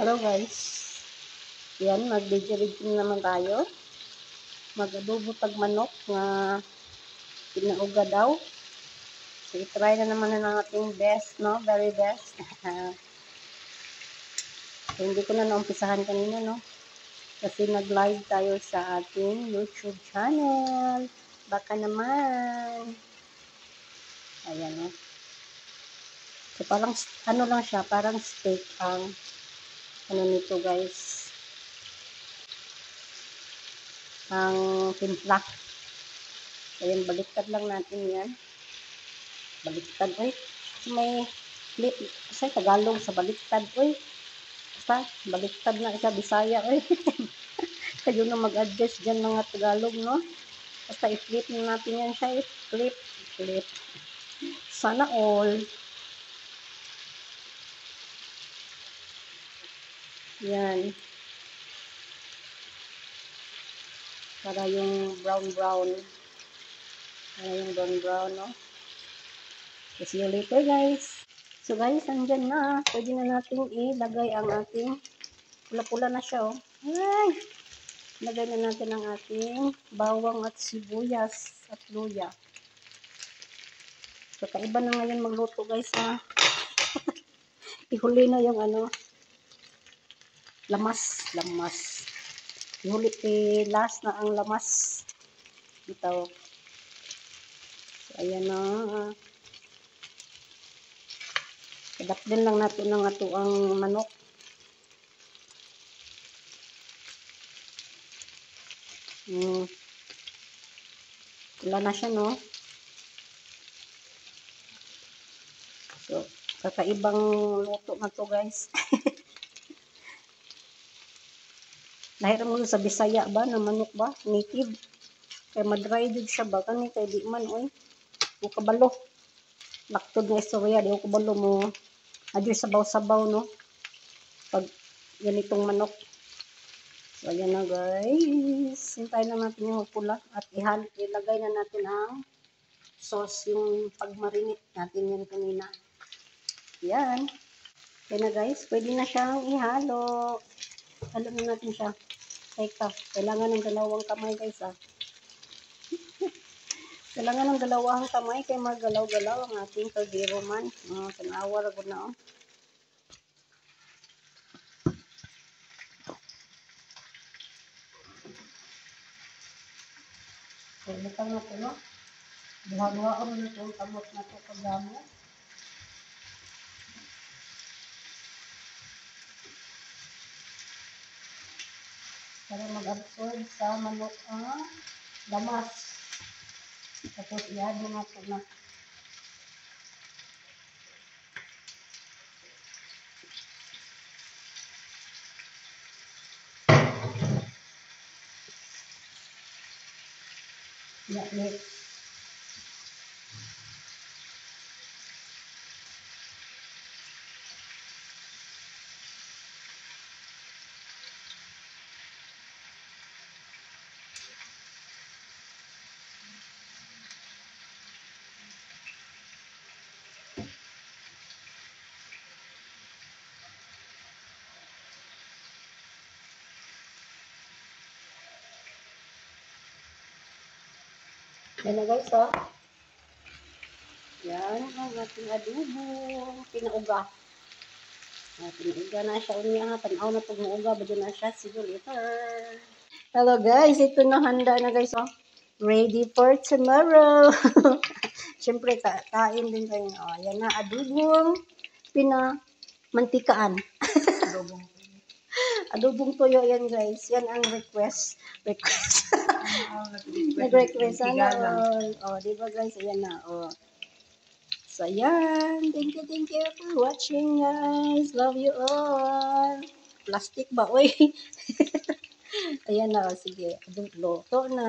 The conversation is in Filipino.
Hello guys. Yan, mag-video naman tayo. Mag-adobo tag manok nga pinauga daw. So, i-try na naman na ating best, no? Very best. So, hindi ko na naumpisahan kanina, no? Kasi nag-live tayo sa ating YouTube channel. Baka naman. Ayan, no? So, parang, ano lang siya, parang steak ang ano nito, guys. Ang timpla. Ayan, baliktad lang natin yan. Baliktad, oy. May flip, kasi Tagalog sa baliktad, oy. Basta, baliktad na siya, Bisaya, oy. Kayo na mag-adjust dyan mga Tagalog, no? Basta i-flip na natin yan siya, flip. Sana all. Yan. Para yung brown. Para yung brown, no? See you later, guys. So, guys, andyan na. Pwede na natin ilagay ang ating pula-pula na siya, oh. Ay! Lagay na natin ang ating bawang at sibuyas at luya. So, kaiba na ngayon magluto, guys, ha? Ihuli na yung ano, lamas. Ihuli, last na ang lamas. Ito. So, ayan na. Kadapdin lang natin ng ato ang manok. Wala na siya, no? So, kakaibang luto na to, guys. Lahir mo sa Bisaya ba, na manok ba? Native. Kaya madry din siya ba? Kani kay di man, oy. O kabalo. Laktod na istorya, di o kabalo mo. Adyo sabaw-sabaw, no? Pag ganitong manok. So, ayan na, guys. Hintayin na natin yung pula. At ilagay na natin ang sauce, yung pag-marinate natin yan kanina. Yan. Kaya na, guys. Pwede na siyang ihalo. Halo na natin siya. Teka. Kailangan ng dalawang kamay, guys, ah. Kailangan ng dalawang kamay kay maggalaw-galaw ang ating kaldero man. Tanawa ko na, oh. So, butang na ito, no? Buha-buha ko na ito. Kamot na ito pagdamo. Para mag-absorb sa manok ang lamas. Tapos, ihado na ito na. Mix. Yan na, guys, oh. Yan ang ating adobo. Pinauga. Pinauga na siya. Unya, tanaw na itong mauga. Bado na siya. See you later. Hello, guys. Ito na handa na, guys, oh. Ready for tomorrow. Siyempre, kain din tayo. Oh, yan na, adobong pinamantikaan. Adobong toyo yan, guys. Yan ang request. Nag-request. Ano? Oh, diba, guys? Ayan na. Oh. So, ayan. Thank you for watching, guys. Love you all. Plastic ba? Uy. Ayan na. Sige. Luto na.